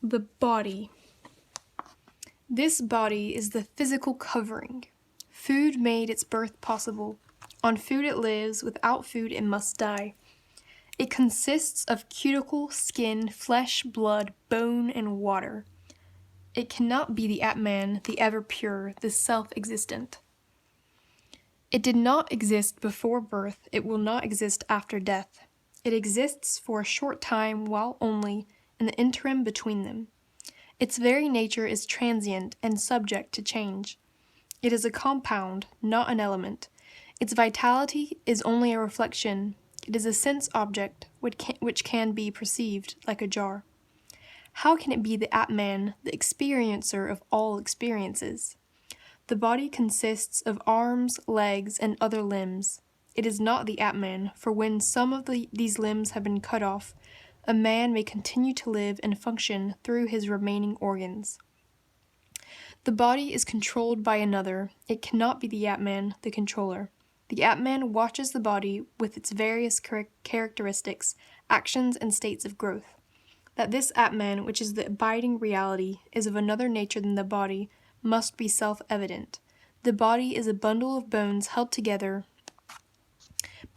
The body. This body is the physical covering. Food made its birth possible. On food it lives, without food it must die. It consists of cuticle, skin, flesh, blood, bone, and water. It cannot be the Atman, the ever-pure, the self-existent. It did not exist before birth, it will not exist after death. It exists for a short time while only in the interim between them. Its very nature is transient and subject to change. It is a compound, not an element. Its vitality is only a reflection. It is a sense object which can be perceived like a jar. How can it be the Atman, the experiencer of all experiences? The body consists of arms, legs, and other limbs. It is not the Atman, for when some of these limbs have been cut off, a man may continue to live and function through his remaining organs. The body is controlled by another. It cannot be the Atman, the controller. The Atman watches the body with its various characteristics, actions, and states of growth. That this Atman, which is the abiding reality, is of another nature than the body, must be self-evident. The body is a bundle of bones held together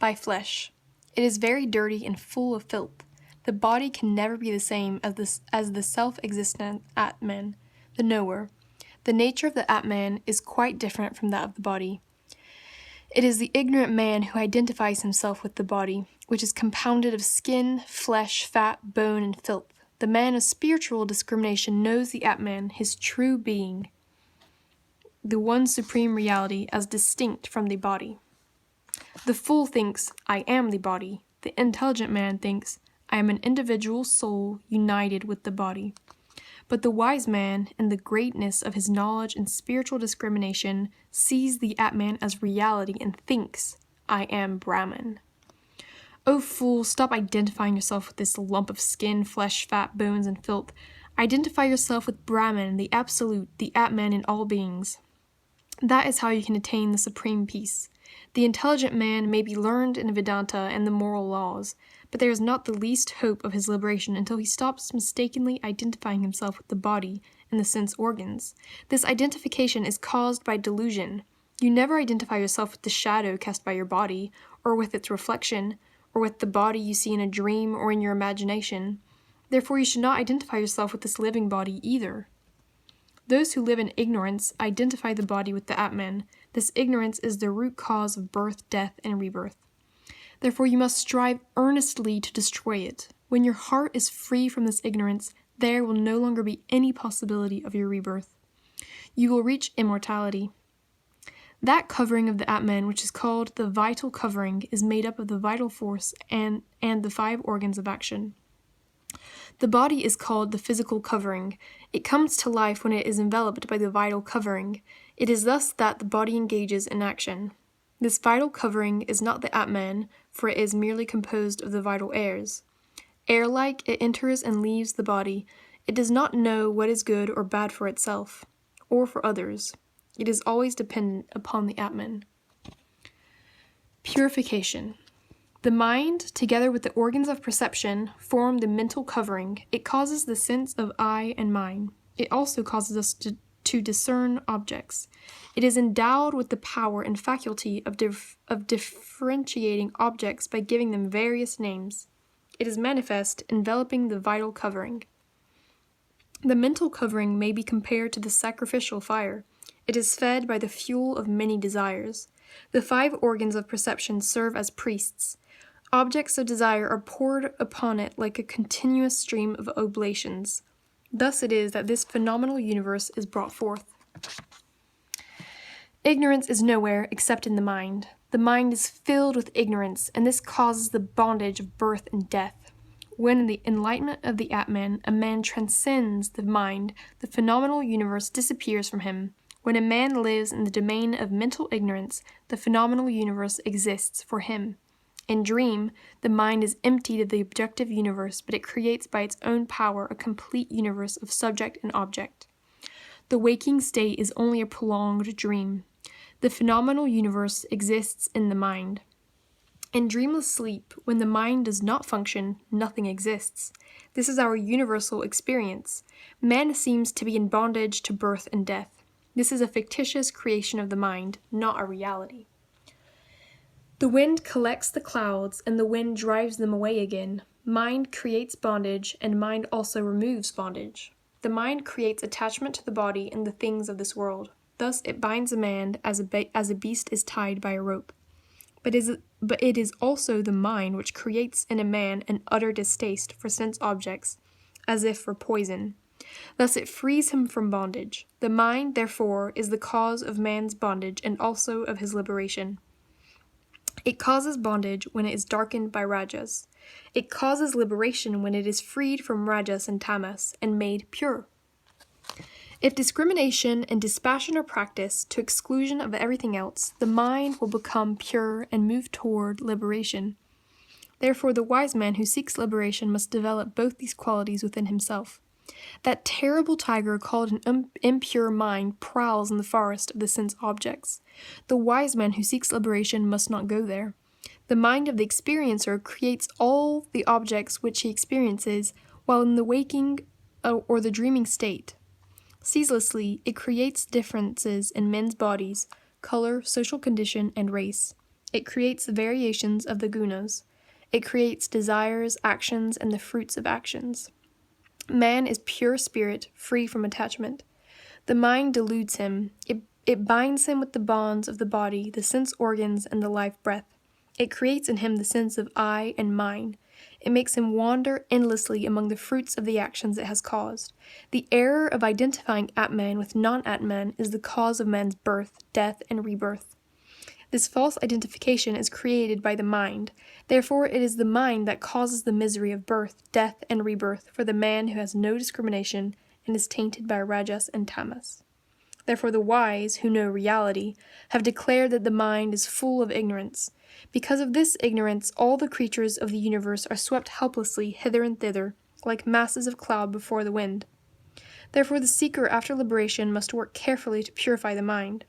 by flesh. It is very dirty and full of filth. The body can never be the same as the self-existent Atman, the knower. The nature of the Atman is quite different from that of the body. It is the ignorant man who identifies himself with the body, which is compounded of skin, flesh, fat, bone, and filth. The man of spiritual discrimination knows the Atman, his true being, the one supreme reality, as distinct from the body. The fool thinks, I am the body. The intelligent man thinks, I am an individual soul united with the body. But the wise man, in the greatness of his knowledge and spiritual discrimination, sees the Atman as reality and thinks, I am Brahman. O fool, stop identifying yourself with this lump of skin, flesh, fat, bones, and filth. Identify yourself with Brahman, the Absolute, the Atman in all beings. That is how you can attain the supreme peace. The intelligent man may be learned in Vedanta and the moral laws, but there is not the least hope of his liberation until he stops mistakenly identifying himself with the body and the sense organs. This identification is caused by delusion. You never identify yourself with the shadow cast by your body, or with its reflection, or with the body you see in a dream or in your imagination. Therefore you should not identify yourself with this living body either. Those who live in ignorance identify the body with the Atman. This ignorance is the root cause of birth, death, and rebirth. Therefore you must strive earnestly to destroy it. When your heart is free from this ignorance, there will no longer be any possibility of your rebirth. You will reach immortality. That covering of the Atman, which is called the vital covering, is made up of the vital force and the 5 organs of action. The body is called the physical covering. It comes to life when it is enveloped by the vital covering. It is thus that the body engages in action. This vital covering is not the Atman, for it is merely composed of the vital airs. Air-like, it enters and leaves the body. It does not know what is good or bad for itself, or for others. It is always dependent upon the Atman. Purification. The mind, together with the organs of perception, form the mental covering. It causes the sense of I and mine. It also causes us to discern objects. It is endowed with the power and faculty of differentiating objects by giving them various names. It is manifest, enveloping the vital covering. The mental covering may be compared to the sacrificial fire. It is fed by the fuel of many desires. The 5 organs of perception serve as priests. Objects of desire are poured upon it like a continuous stream of oblations. Thus it is that this phenomenal universe is brought forth. Ignorance is nowhere except in the mind. The mind is filled with ignorance, and this causes the bondage of birth and death. When in the enlightenment of the Atman, a man transcends the mind, the phenomenal universe disappears from him. When a man lives in the domain of mental ignorance, the phenomenal universe exists for him. In dream, the mind is emptied of the objective universe, but it creates by its own power a complete universe of subject and object. The waking state is only a prolonged dream. The phenomenal universe exists in the mind. In dreamless sleep, when the mind does not function, nothing exists. This is our universal experience. Man seems to be in bondage to birth and death. This is a fictitious creation of the mind, not a reality. The wind collects the clouds, and the wind drives them away again. Mind creates bondage, and mind also removes bondage. The mind creates attachment to the body and the things of this world. Thus it binds a man as a beast is tied by a rope. But it is also the mind which creates in a man an utter distaste for sense objects, as if for poison. Thus it frees him from bondage. The mind, therefore, is the cause of man's bondage and also of his liberation. It causes bondage when it is darkened by rajas. It causes liberation when it is freed from rajas and tamas and made pure. If discrimination and dispassion are practiced to exclusion of everything else, the mind will become pure and move toward liberation. Therefore, the wise man who seeks liberation must develop both these qualities within himself. That terrible tiger called an impure mind prowls in the forest of the sense objects. The wise man who seeks liberation must not go there. The mind of the experiencer creates all the objects which he experiences while in the waking or the dreaming state. Ceaselessly, it creates differences in men's bodies, color, social condition, and race. It creates variations of the gunas. It creates desires, actions, and the fruits of actions. Man is pure spirit, free from attachment. The mind deludes him. It binds him with the bonds of the body, the sense organs, and the life breath. It creates in him the sense of I and mine. It makes him wander endlessly among the fruits of the actions it has caused. The error of identifying Atman with non-Atman is the cause of man's birth, death, and rebirth. This false identification is created by the mind. Therefore, it is the mind that causes the misery of birth, death, and rebirth for the man who has no discrimination and is tainted by rajas and tamas. Therefore, the wise, who know reality, have declared that the mind is full of ignorance. Because of this ignorance, all the creatures of the universe are swept helplessly hither and thither, like masses of cloud before the wind. Therefore, the seeker after liberation must work carefully to purify the mind.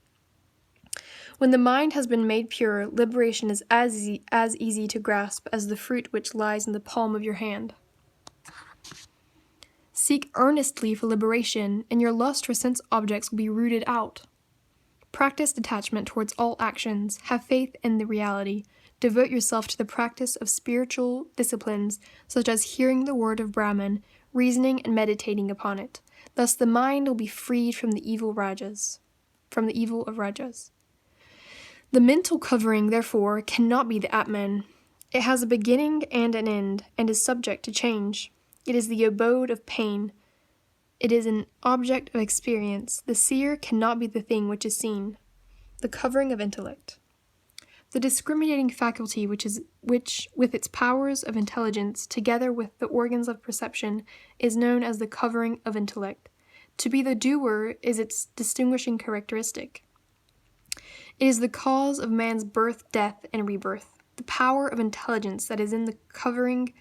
When the mind has been made pure, liberation is as easy to grasp as the fruit which lies in the palm of your hand. Seek earnestly for liberation, and your lust for sense objects will be rooted out. Practice detachment towards all actions, have faith in the reality, devote yourself to the practice of spiritual disciplines such as hearing the word of Brahman, reasoning and meditating upon it. Thus the mind will be freed from the evil of rajas. The mental covering, therefore, cannot be the Atman. It has a beginning and an end, and is subject to change. It is the abode of pain. It is an object of experience. The seer cannot be the thing which is seen. The covering of intellect. The discriminating faculty which with its powers of intelligence, together with the organs of perception, is known as the covering of intellect. To be the doer is its distinguishing characteristic. It is the cause of man's birth, death, and rebirth. The power of intelligence that is in the covering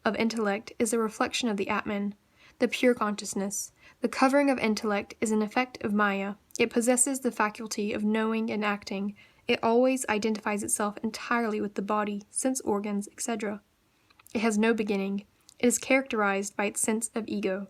of intellect is a reflection of the Atman, the pure consciousness. The covering of intellect is an effect of Maya. It possesses the faculty of knowing and acting. It always identifies itself entirely with the body, sense organs, etc. It has no beginning. It is characterized by its sense of ego.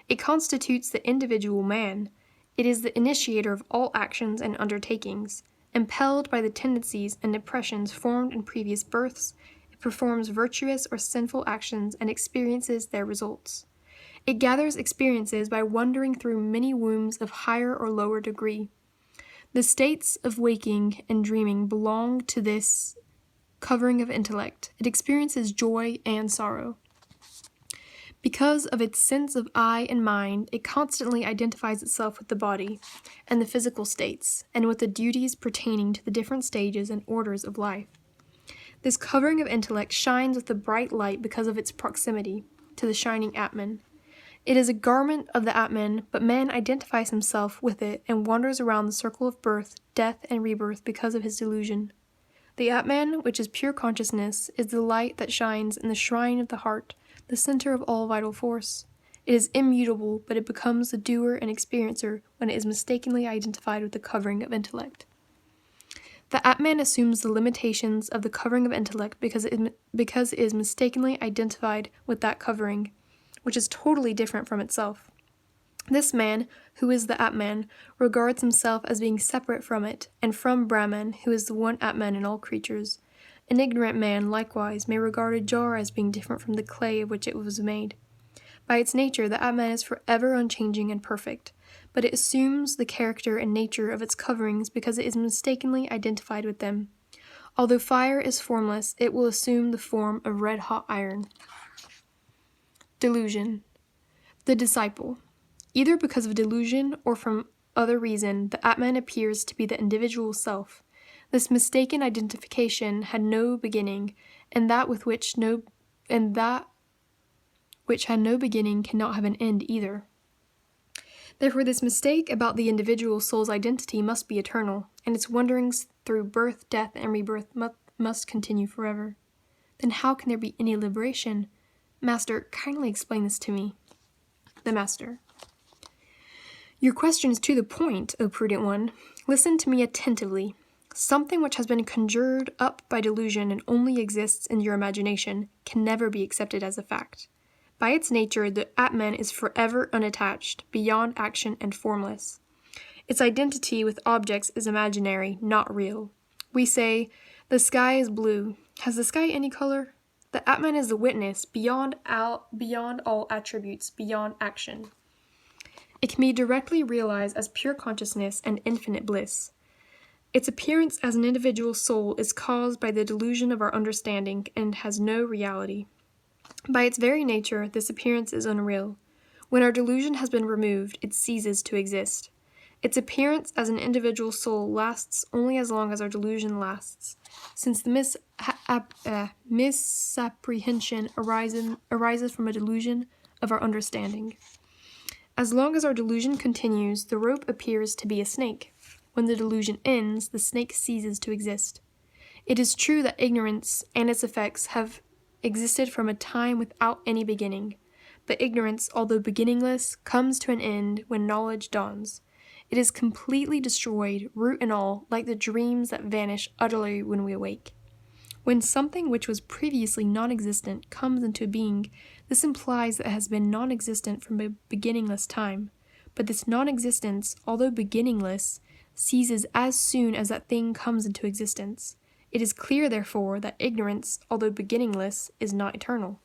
It constitutes the individual man. It is the initiator of all actions and undertakings. Impelled by the tendencies and impressions formed in previous births, it performs virtuous or sinful actions and experiences their results. It gathers experiences by wandering through many wombs of higher or lower degree. The states of waking and dreaming belong to this covering of intellect. It experiences joy and sorrow. Because of its sense of I and mind, it constantly identifies itself with the body and the physical states, and with the duties pertaining to the different stages and orders of life. This covering of intellect shines with a bright light because of its proximity to the shining Atman. It is a garment of the Atman, but man identifies himself with it and wanders around the circle of birth, death, and rebirth because of his delusion. The Atman, which is pure consciousness, is the light that shines in the shrine of the heart, the center of all vital force. It is immutable, but it becomes the doer and experiencer when it is mistakenly identified with the covering of intellect. The Atman assumes the limitations of the covering of intellect because it is mistakenly identified with that covering, which is totally different from itself. This man, who is the Atman, regards himself as being separate from it, and from Brahman, who is the one Atman in all creatures. An ignorant man, likewise, may regard a jar as being different from the clay of which it was made. By its nature, the Atman is forever unchanging and perfect, but it assumes the character and nature of its coverings because it is mistakenly identified with them. Although fire is formless, it will assume the form of red-hot iron. Delusion. The disciple. Either because of delusion or from other reason, the Atman appears to be the individual self. This mistaken identification had no beginning, and that which had no beginning cannot have an end either. Therefore, this mistake about the individual soul's identity must be eternal, and its wanderings through birth, death, and rebirth must continue forever. Then how can there be any liberation? Master, kindly explain this to me. The Master. Your question is to the point, O prudent one. Listen to me attentively. Something which has been conjured up by delusion and only exists in your imagination can never be accepted as a fact. By its nature, the Atman is forever unattached, beyond action and formless. Its identity with objects is imaginary, not real. We say, the sky is blue. Has the sky any color? The Atman is the witness, beyond all attributes, beyond action. It can be directly realized as pure consciousness and infinite bliss. Its appearance as an individual soul is caused by the delusion of our understanding and has no reality. By its very nature, this appearance is unreal. When our delusion has been removed, it ceases to exist. Its appearance as an individual soul lasts only as long as our delusion lasts, since the misapprehension arises from a delusion of our understanding. As long as our delusion continues, the rope appears to be a snake. When the delusion ends, the snake ceases to exist. It is true that ignorance and its effects have existed from a time without any beginning, but ignorance, although beginningless, comes to an end when knowledge dawns. It is completely destroyed, root and all, like the dreams that vanish utterly when we awake. When something which was previously non-existent comes into being, this implies that it has been non-existent from a beginningless time, but this non-existence, although beginningless, ceases as soon as that thing comes into existence. It is clear, therefore, that ignorance, although beginningless, is not eternal.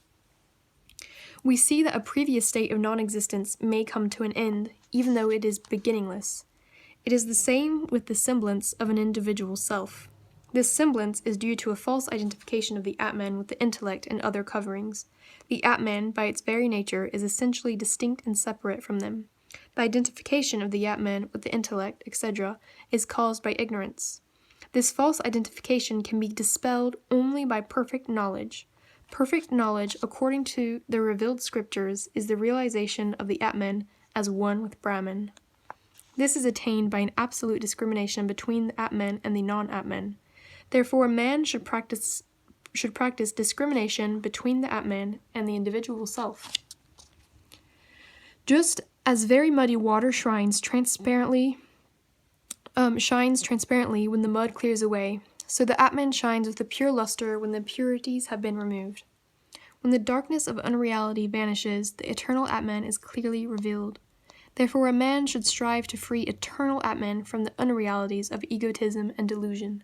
We see that a previous state of non-existence may come to an end, even though it is beginningless. It is the same with the semblance of an individual self. This semblance is due to a false identification of the Atman with the intellect and other coverings. The Atman, by its very nature, is essentially distinct and separate from them. The identification of the Atman with the intellect, etc., is caused by ignorance. This false identification can be dispelled only by perfect knowledge. Perfect knowledge, according to the revealed scriptures, is the realization of the Atman as one with Brahman. This is attained by an absolute discrimination between the Atman and the non-Atman. Therefore, a man should practice discrimination between the Atman and the individual self. Just as very muddy water shines transparently when the mud clears away, so the Atman shines with a pure luster when the impurities have been removed. When the darkness of unreality vanishes, the eternal Atman is clearly revealed. Therefore, a man should strive to free eternal Atman from the unrealities of egotism and delusion.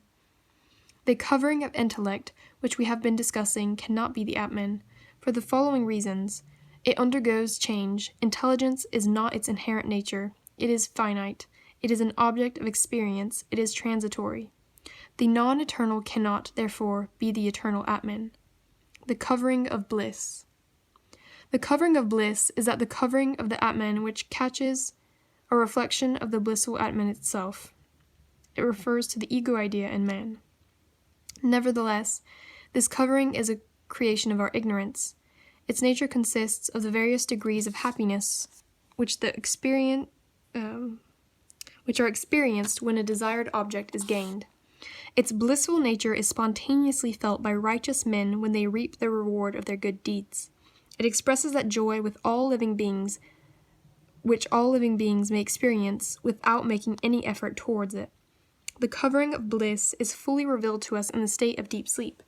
The covering of intellect, which we have been discussing, cannot be the Atman, for the following reasons. It undergoes change. Intelligence is not its inherent nature. It is finite. It is an object of experience. It is transitory. The non-eternal cannot, therefore, be the eternal Atman. The covering of bliss. The covering of bliss is that the covering of the Atman which catches a reflection of the blissful Atman itself. It refers to the ego idea in man. Nevertheless, this covering is a creation of our ignorance. Its nature consists of the various degrees of happiness which are experienced when a desired object is gained. Its blissful nature is spontaneously felt by righteous men when they reap the reward of their good deeds. It expresses that joy with all living beings, which all living beings may experience without making any effort towards it. The covering of bliss is fully revealed to us in the state of deep sleep.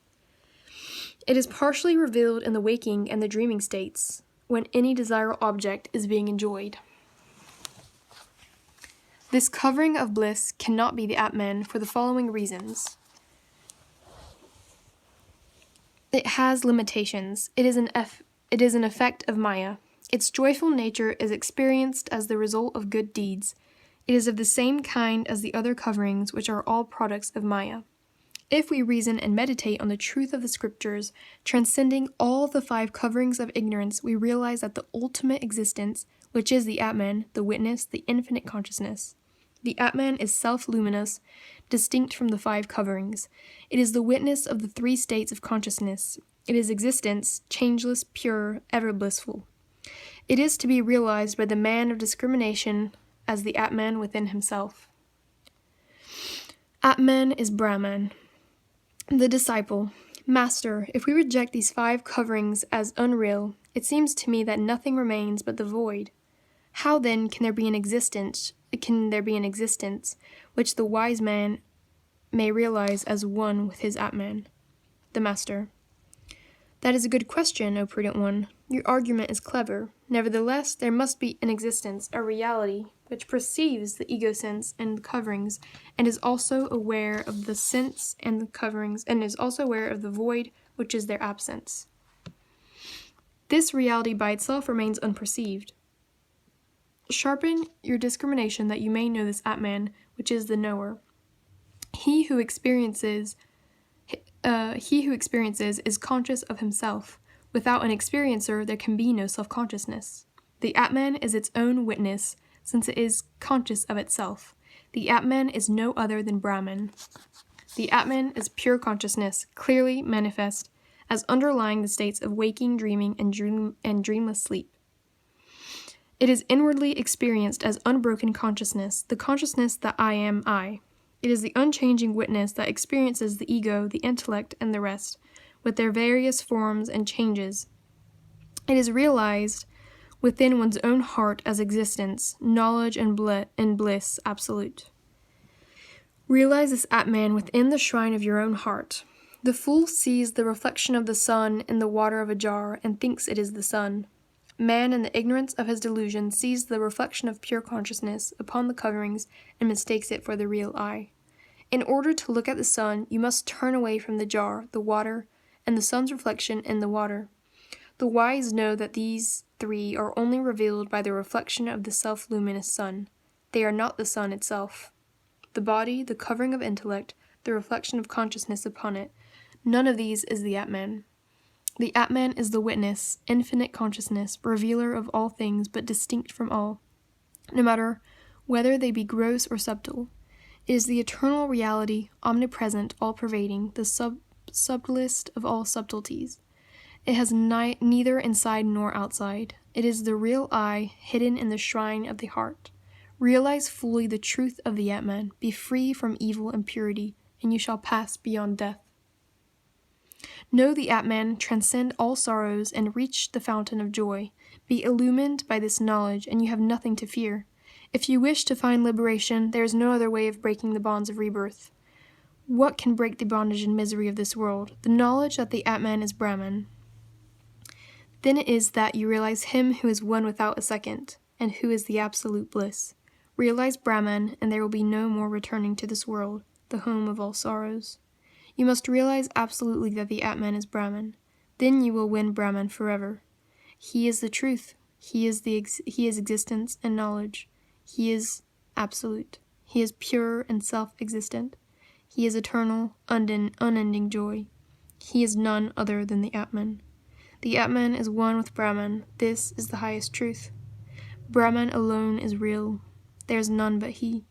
It is partially revealed in the waking and the dreaming states, when any desirable object is being enjoyed. This covering of bliss cannot be the Atman for the following reasons. It has limitations. It is an effect of Maya. Its joyful nature is experienced as the result of good deeds. It is of the same kind as the other coverings, which are all products of Maya. If we reason and meditate on the truth of the scriptures, transcending all the 5 coverings of ignorance, we realize that the ultimate existence, which is the Atman, the witness, the infinite consciousness. The Atman is self-luminous, distinct from the 5 coverings. It is the witness of the 3 states of consciousness. It is existence, changeless, pure, ever blissful. It is to be realized by the man of discrimination as the Atman within himself. Atman is Brahman. The disciple. Master, if we reject these 5 coverings as unreal, it seems to me that nothing remains but the void. How then can there be an existence which the wise man may realize as one with his Atman? The Master. That is a good question, O prudent one. Your argument is clever. Nevertheless, there must be an existence, a reality, which perceives the ego sense and the coverings, and is also aware of the sense and the coverings, and is also aware of the void, which is their absence. This reality by itself remains unperceived. Sharpen your discrimination that you may know this Atman, which is the knower. He who experiences is conscious of himself. Without an experiencer, there can be no self-consciousness. The Atman is its own witness, since it is conscious of itself. The Atman is no other than Brahman. The Atman is pure consciousness, clearly manifest, as underlying the states of waking, dreaming, and dreamless sleep. It is inwardly experienced as unbroken consciousness, the consciousness that I am I. It is the unchanging witness that experiences the ego, the intellect, and the rest, with their various forms and changes. It is realized within one's own heart as existence, knowledge, and bliss absolute. Realize this Atman within the shrine of your own heart. The fool sees the reflection of the sun in the water of a jar and thinks it is the sun. Man, in the ignorance of his delusion, sees the reflection of pure consciousness upon the coverings and mistakes it for the real I. In order to look at the sun, you must turn away from the jar, the water, and the sun's reflection in the water. The wise know that these 3 are only revealed by the reflection of the self-luminous sun. They are not the sun itself. The body, the covering of intellect, the reflection of consciousness upon it, none of these is the Atman. The Atman is the witness, infinite consciousness, revealer of all things, but distinct from all, no matter whether they be gross or subtle. It is the eternal reality, omnipresent, all-pervading, the subtlest of all subtleties. It has neither inside nor outside. It is the real I, hidden in the shrine of the heart. Realize fully the truth of the Atman. Be free from evil and impurity, and you shall pass beyond death. Know the Atman, transcend all sorrows, and reach the fountain of joy. Be illumined by this knowledge, and you have nothing to fear. If you wish to find liberation, there is no other way of breaking the bonds of rebirth. What can break the bondage and misery of this world? The knowledge that the Atman is Brahman. Then it is that you realize him who is one without a second, and who is the absolute bliss. Realize Brahman, and there will be no more returning to this world, the home of all sorrows. You must realize absolutely that the Atman is Brahman. Then you will win Brahman forever. He is the truth. He is existence and knowledge. He is absolute. He is pure and self-existent. He is eternal, unending joy. He is none other than the Atman. The Atman is one with Brahman. This is the highest truth. Brahman alone is real. There is none but he.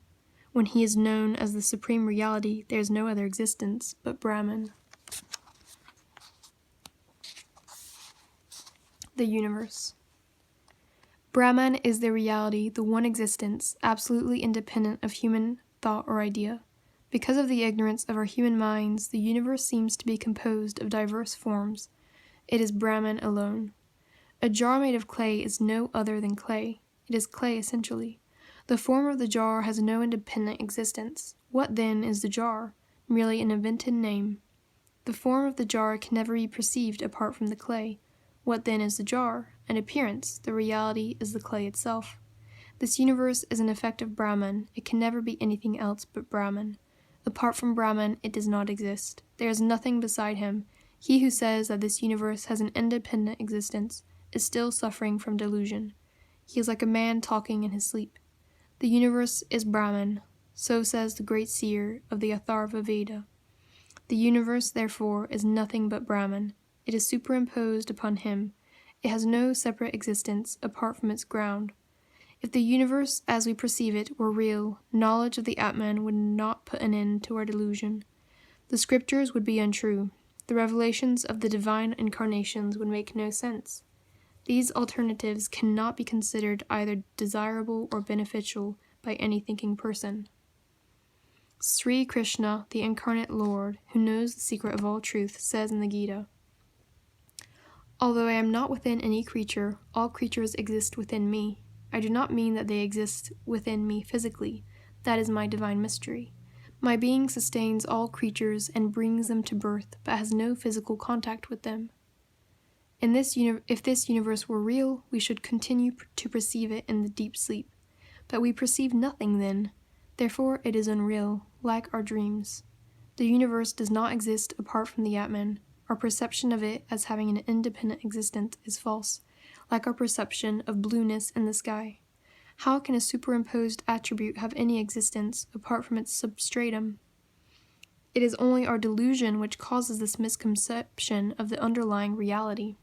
When he is known as the supreme reality, there is no other existence but Brahman. The universe. Brahman is the reality, the one existence, absolutely independent of human thought or idea. Because of the ignorance of our human minds, the universe seems to be composed of diverse forms. It is Brahman alone. A jar made of clay is no other than clay. It is clay essentially. The form of the jar has no independent existence. What then is the jar? Merely an invented name. The form of the jar can never be perceived apart from the clay. What then is the jar? An appearance. The reality is the clay itself. This universe is an effect of Brahman. It can never be anything else but Brahman. Apart from Brahman, it does not exist. There is nothing beside him. He who says that this universe has an independent existence is still suffering from delusion. He is like a man talking in his sleep. The universe is Brahman, so says the great seer of the Atharva Veda. The universe, therefore, is nothing but Brahman. It is superimposed upon him. It has no separate existence apart from its ground. If the universe, as we perceive it, were real, knowledge of the Atman would not put an end to our delusion. The scriptures would be untrue. The revelations of the divine incarnations would make no sense. These alternatives cannot be considered either desirable or beneficial by any thinking person. Sri Krishna, the incarnate Lord, who knows the secret of all truth, says in the Gita, "Although I am not within any creature, all creatures exist within me. I do not mean that they exist within me physically. That is my divine mystery. My being sustains all creatures and brings them to birth, but has no physical contact with them. If this universe were real, we should continue to perceive it in the deep sleep. But we perceive nothing then. Therefore it is unreal, like our dreams. The universe does not exist apart from the Atman. Our perception of it as having an independent existence is false, like our perception of blueness in the sky. How can a superimposed attribute have any existence apart from its substratum? It is only our delusion which causes this misconception of the underlying reality.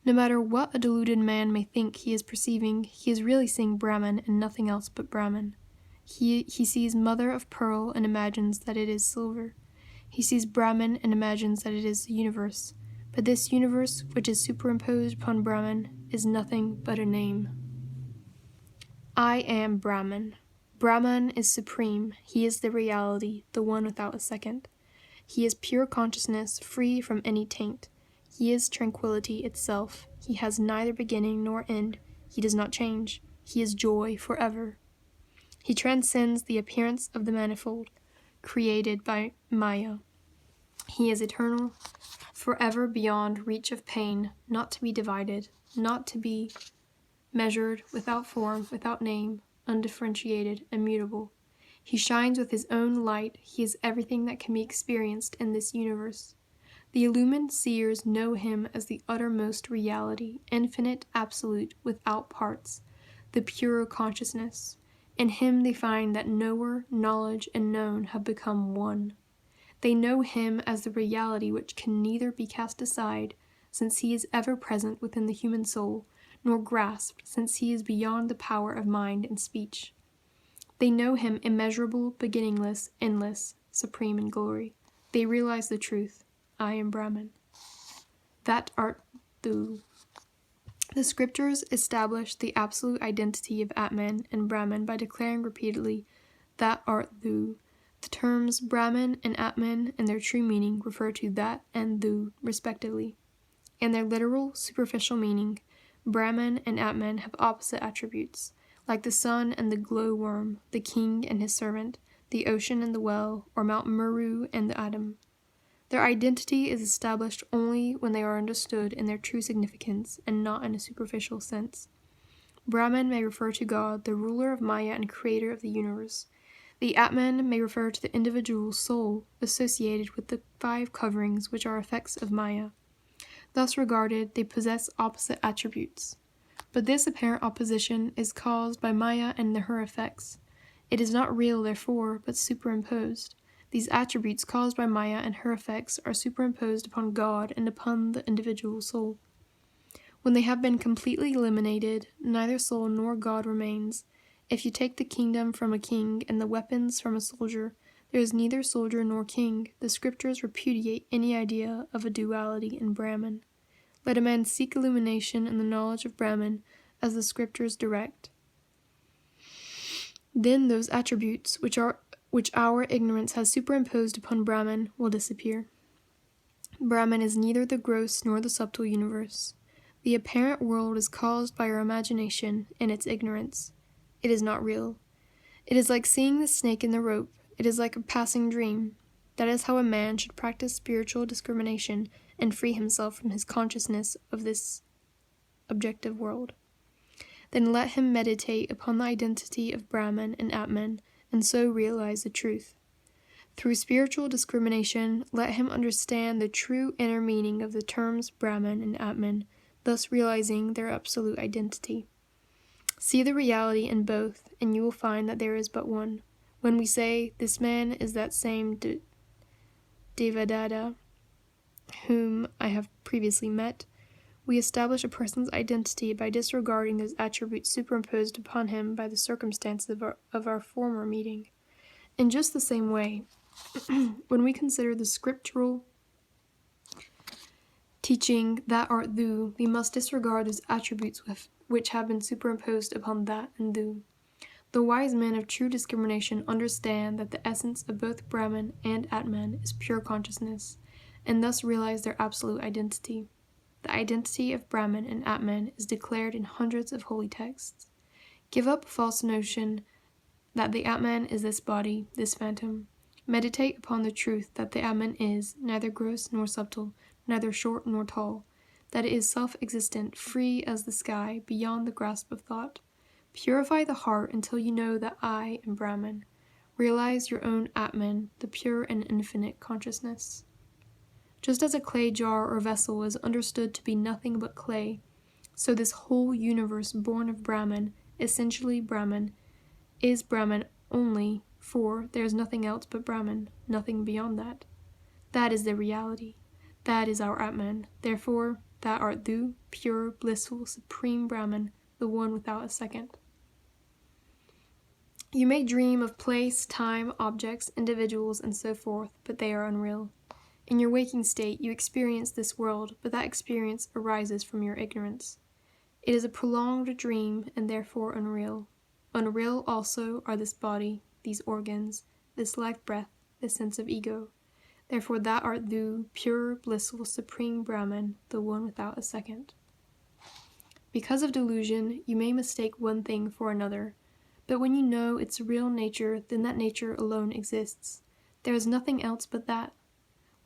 No matter what a deluded man may think he is perceiving, he is really seeing Brahman and nothing else but Brahman. He sees mother of pearl and imagines that it is silver. He sees Brahman and imagines that it is the universe. But this universe, which is superimposed upon Brahman, is nothing but a name. I am Brahman. Brahman is supreme. He is the reality, the one without a second. He is pure consciousness, free from any taint. He is tranquility itself. He has neither beginning nor end. He does not change. He is joy forever. He transcends the appearance of the manifold, created by Maya. He is eternal, forever beyond reach of pain, not to be divided, not to be measured, without form, without name, undifferentiated, immutable. He shines with his own light. He is everything that can be experienced in this universe. The illumined seers know him as the uttermost reality, infinite, absolute, without parts, the pure consciousness. In him they find that knower, knowledge, and known have become one. They know him as the reality which can neither be cast aside, since he is ever present within the human soul, nor grasped, since he is beyond the power of mind and speech. They know him immeasurable, beginningless, endless, supreme in glory. They realize the truth. I am Brahman. That art thou. The scriptures establish the absolute identity of Atman and Brahman by declaring repeatedly, that art thou. The terms Brahman and Atman and their true meaning refer to that and thou, respectively. In their literal, superficial meaning, Brahman and Atman have opposite attributes, like the sun and the glowworm, the king and his servant, the ocean and the well, or Mount Meru and the atom. Their identity is established only when they are understood in their true significance and not in a superficial sense. Brahman may refer to God, the ruler of Maya and creator of the universe. The Atman may refer to the individual soul associated with the 5 coverings which are effects of Maya. Thus regarded, they possess opposite attributes. But this apparent opposition is caused by Maya and her effects. It is not real, therefore, but superimposed. These attributes caused by Maya and her effects are superimposed upon God and upon the individual soul. When they have been completely eliminated, neither soul nor God remains. If you take the kingdom from a king and the weapons from a soldier, there is neither soldier nor king. The scriptures repudiate any idea of a duality in Brahman. Let a man seek illumination in the knowledge of Brahman as the scriptures direct. Then those attributes which our ignorance has superimposed upon Brahman will disappear. Brahman is neither the gross nor the subtle universe. The apparent world is caused by our imagination and its ignorance. It is not real. It is like seeing the snake in the rope. It is like a passing dream. That is how a man should practice spiritual discrimination and free himself from his consciousness of this objective world. Then let him meditate upon the identity of Brahman and Atman, and so realize the truth. Through spiritual discrimination, let him understand the true inner meaning of the terms Brahman and Atman, thus realizing their absolute identity. See the reality in both, and you will find that there is but one. When we say, "This man is that same Devadatta whom I have previously met," we establish a person's identity by disregarding those attributes superimposed upon him by the circumstances of our former meeting. In just the same way, when we consider the scriptural teaching "That art thou," we must disregard those attributes which have been superimposed upon that and thou. The wise men of true discrimination understand that the essence of both Brahman and Atman is pure consciousness, and thus realize their absolute identity. The identity of Brahman and Atman is declared in hundreds of holy texts. Give up a false notion that the Atman is this body, this phantom. Meditate upon the truth that the Atman is neither gross nor subtle, neither short nor tall, that it is self-existent, free as the sky, beyond the grasp of thought. Purify the heart until you know that I am Brahman. Realize your own Atman, the pure and infinite consciousness. Just as a clay jar or vessel is understood to be nothing but clay, so this whole universe born of Brahman, essentially Brahman, is Brahman only, for there is nothing else but Brahman, nothing beyond that. That is the reality. That is our Atman. Therefore, that art thou, pure, blissful, supreme Brahman, the one without a second. You may dream of place, time, objects, individuals, and so forth, but they are unreal. In your waking state, you experience this world, but that experience arises from your ignorance. It is a prolonged dream, and therefore unreal. Unreal also are this body, these organs, this life breath, this sense of ego. Therefore that art thou, pure, blissful, supreme Brahman, the one without a second. Because of delusion, you may mistake one thing for another, but when you know its real nature, then that nature alone exists. There is nothing else but that.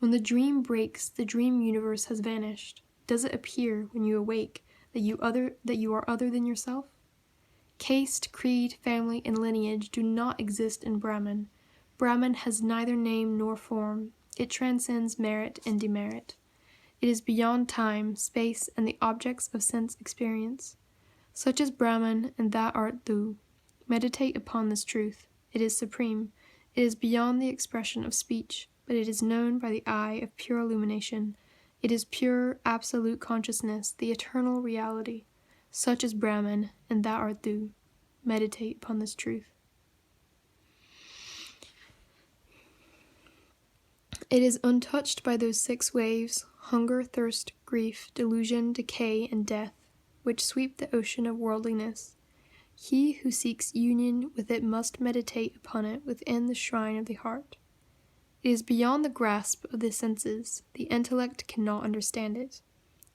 When the dream breaks, the dream universe has vanished. Does it appear, when you awake, that you are other than yourself? Caste, creed, family, and lineage do not exist in Brahman. Brahman has neither name nor form. It transcends merit and demerit. It is beyond time, space, and the objects of sense experience. Such is Brahman, and that art thou. Meditate upon this truth. It is supreme. It is beyond the expression of speech, but it is known by the eye of pure illumination. It is pure, absolute consciousness, the eternal reality. Such is Brahman, and that art thou. Meditate upon this truth. It is untouched by those 6 waves, hunger, thirst, grief, delusion, decay, and death, which sweep the ocean of worldliness. He who seeks union with it must meditate upon it within the shrine of the heart. It is beyond the grasp of the senses. The intellect cannot understand it.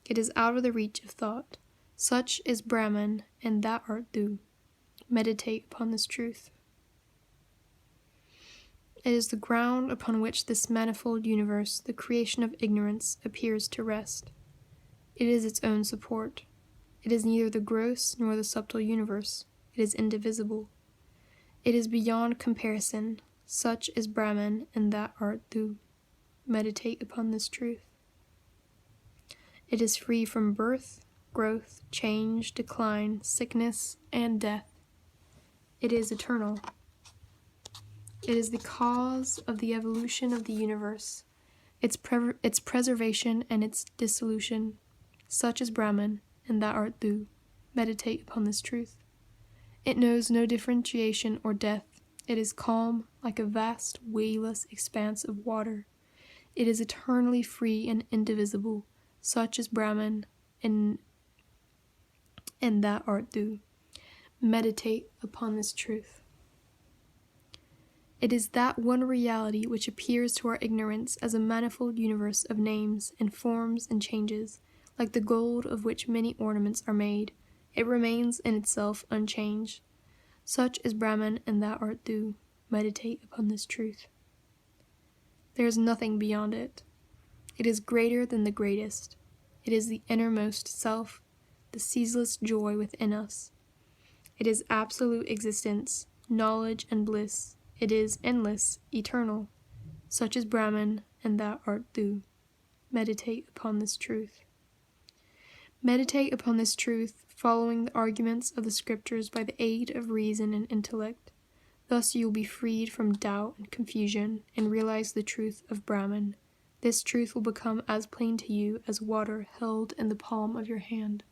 It is out of the reach of thought. Such is Brahman, and that art thou. Meditate upon this truth. It is the ground upon which this manifold universe, the creation of ignorance, appears to rest. It is its own support. It is neither the gross nor the subtle universe. It is indivisible. It is beyond comparison. Such is Brahman, and that art thou. Meditate upon this truth. It is free from birth, growth, change, decline, sickness, and death. It is eternal. It is the cause of the evolution of the universe, its preservation and its dissolution. Such is Brahman, and that art thou. Meditate upon this truth. It knows no differentiation or death. It is calm, like a vast, waveless expanse of water. It is eternally free and indivisible. Such is Brahman, and that art thou. Meditate upon this truth. It is that one reality which appears to our ignorance as a manifold universe of names and forms and changes, like the gold of which many ornaments are made. It remains in itself unchanged. Such is Brahman, and that art thou. Meditate upon this truth. There is nothing beyond it. It is greater than the greatest. It is the innermost self, the ceaseless joy within us. It is absolute existence, knowledge, and bliss. It is endless, eternal. Such is Brahman, and that art thou. Meditate upon this truth. Meditate upon this truth, following the arguments of the scriptures by the aid of reason and intellect. Thus you will be freed from doubt and confusion and realize the truth of Brahman. This truth will become as plain to you as water held in the palm of your hand.